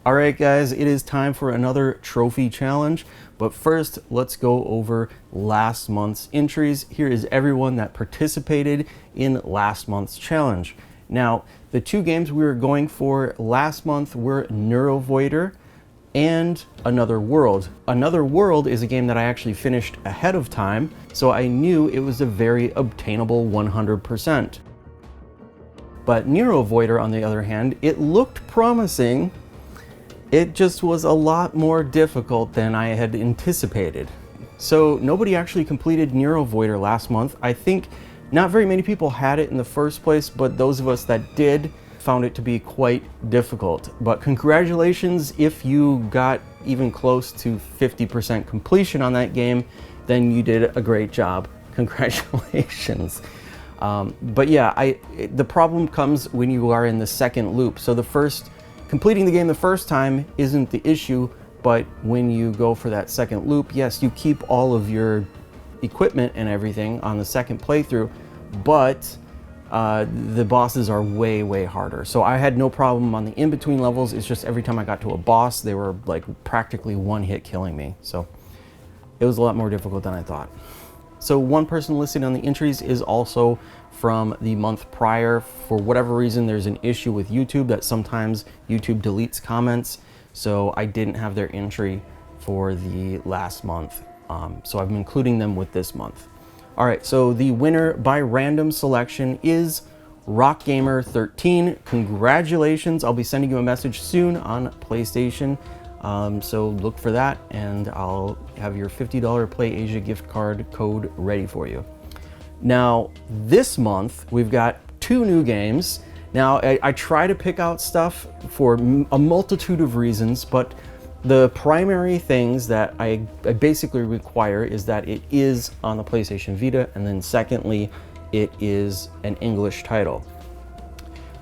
All right, guys, it is time for another trophy challenge. But first, let's go over last month's entries. Here is everyone that participated in last month's challenge. Now, the two games we were going for last month were Neurovoider and Another World. Another World is a game that I actually finished ahead of time, so I knew it was a very obtainable 100%. But Neurovoider, on the other hand, it looked promising. It just was a lot more difficult than I had anticipated. So nobody actually completed Neurovoider last month. I think not very many people had it in the first place, but those of us that did found it to be quite difficult. But congratulations if you got even close to 50% completion on that game, then you did a great job. Congratulations. But yeah, the problem comes when you are in the second loop. So completing the game the first time isn't the issue, but when you go for that second loop, yes, you keep all of your equipment and everything on the second playthrough, but the bosses are way, way harder. So I had no problem on the in-between levels. It's just every time I got to a boss, they were like practically one hit killing me. So it was a lot more difficult than I thought. So one person listed on the entries is also from the month prior. For whatever reason, there's an issue with YouTube that sometimes YouTube deletes comments. So I didn't have their entry for the last month. So I'm including them with this month. All right, so the winner by random selection is RockGamer13. Congratulations. I'll be sending you a message soon on PlayStation. So look for that, and I'll have your $50 PlayAsia gift card code ready for you. Now, this month, we've got two new games. Now, I try to pick out stuff for a multitude of reasons, but the primary things that I basically require is that it is on the PlayStation Vita, and then secondly, it is an English title.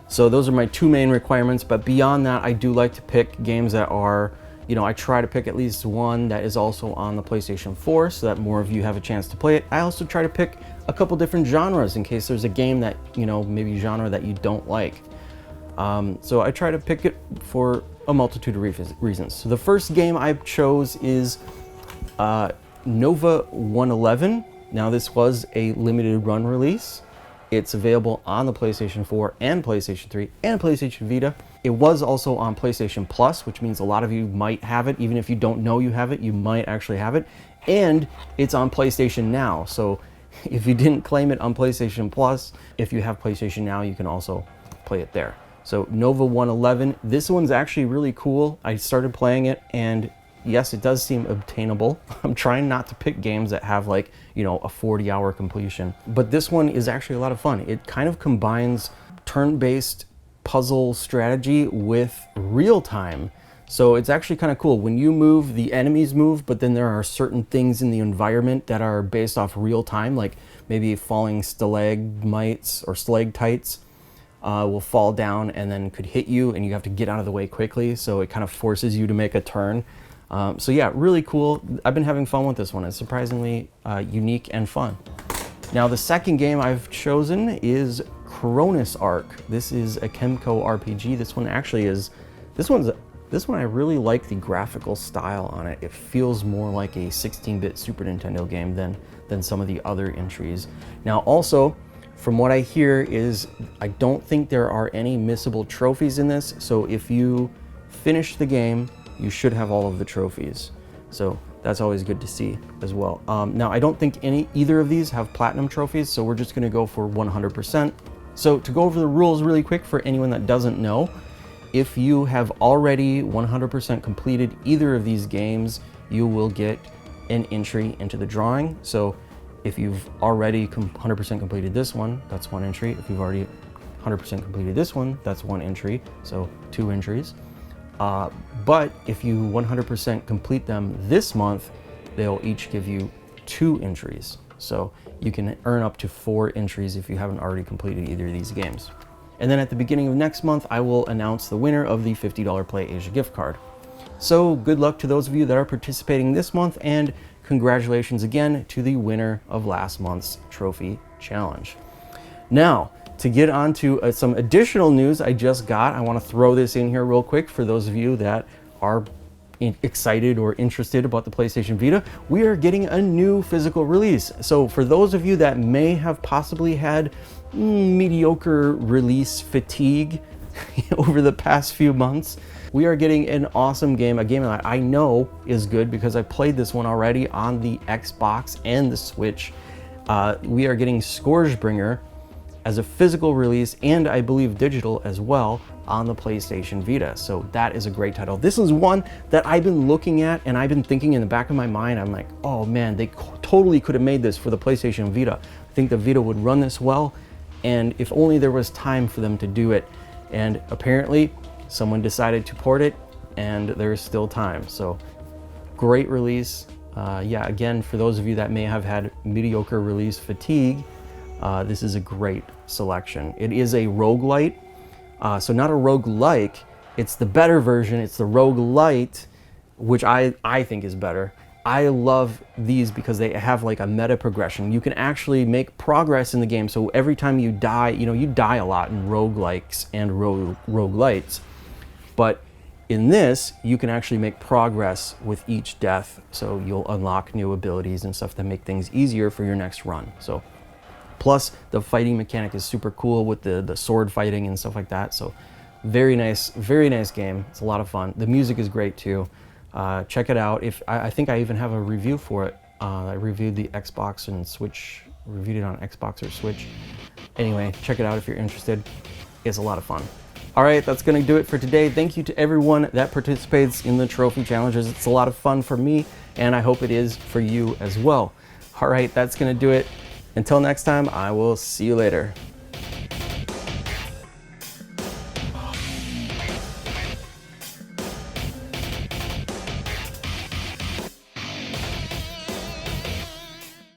So those are my two main requirements, but beyond that, I do like to pick games that are, I try to pick at least one that is also on the PlayStation 4 so that more of you have a chance to play it. I also try to pick a couple different genres in case there's a game that, maybe genre that you don't like. So I try to pick it for a multitude of reasons. So the first game I chose is Nova 111. Now this was a limited run release. It's available on the PlayStation 4 and PlayStation 3 and PlayStation Vita. It was also on PlayStation Plus, which means a lot of you might have it. Even if you don't know you have it, you might actually have it. And it's on PlayStation Now. So if you didn't claim it on PlayStation Plus, if you have PlayStation Now, you can also play it there. So Nova 111, this one's actually really cool. I started playing it, and yes, it does seem obtainable. I'm trying not to pick games that have like, a 40-hour completion. But this one is actually a lot of fun. It kind of combines turn-based puzzle strategy with real time. So it's actually kind of cool. When you move, the enemies move, but then there are certain things in the environment that are based off real time, like maybe falling stalagmites or stalactites will fall down and then could hit you, and you have to get out of the way quickly. So it kind of forces you to make a turn. So yeah, really cool. I've been having fun with this one. It's surprisingly unique and fun. Now the second game I've chosen is Cronus Arc. This is a Kemco RPG. This one I really like the graphical style on it. It feels more like a 16-bit Super Nintendo game than some of the other entries. Now also, from what I hear is I don't think there are any missable trophies in this. So if you finish the game, you should have all of the trophies. So that's always good to see as well. Now I don't think either of these have platinum trophies, so we're just gonna go for 100%. So to go over the rules really quick for anyone that doesn't know, if you have already 100% completed either of these games, you will get an entry into the drawing. So if you've already 100% completed this one, that's one entry. If you've already 100% completed this one, that's one entry, so two entries. But if you 100% complete them this month, they'll each give you 2 entries. So you can earn up to 4 entries if you haven't already completed either of these games. And then at the beginning of next month, I will announce the winner of the $50 PlayAsia gift card. So good luck to those of you that are participating this month, and congratulations again to the winner of last month's trophy challenge. Now, to get on to some additional news I just got, I want to throw this in here real quick for those of you that are excited or interested about the PlayStation Vita. We are getting a new physical release. So for those of you that may have possibly had mediocre release fatigue over the past few months, we are getting an awesome game, a game that I know is good because I played this one already on the Xbox and the Switch. We are getting Scourgebringer as a physical release, and I believe digital as well, on the PlayStation Vita. So that is a great title. This is one that I've been looking at and I've been thinking in the back of my mind, I'm like, oh man, they totally could have made this for the PlayStation Vita. I think the Vita would run this well, and if only there was time for them to do it. And apparently someone decided to port it and there's still time. So great release. Yeah, again, for those of you that may have had mediocre release fatigue, this is a great selection. It is a roguelite, so not a roguelike, it's the better version, it's the roguelite, which I think is better. I love these because they have like a meta progression. You can actually make progress in the game, so every time you die, you die a lot in roguelikes and roguelites, but in this, you can actually make progress with each death, so you'll unlock new abilities and stuff that make things easier for your next run. So, plus the fighting mechanic is super cool with the sword fighting and stuff like that. So, very nice game. It's a lot of fun. The music is great too. Check it out. I think I even have a review for it. I reviewed the Xbox and Switch. Reviewed it on Xbox or Switch. Anyway, check it out if you're interested. It's a lot of fun. All right, that's gonna do it for today. Thank you to everyone that participates in the trophy challenges. It's a lot of fun for me, and I hope it is for you as well. All right, that's gonna do it. Until next time, I will see you later.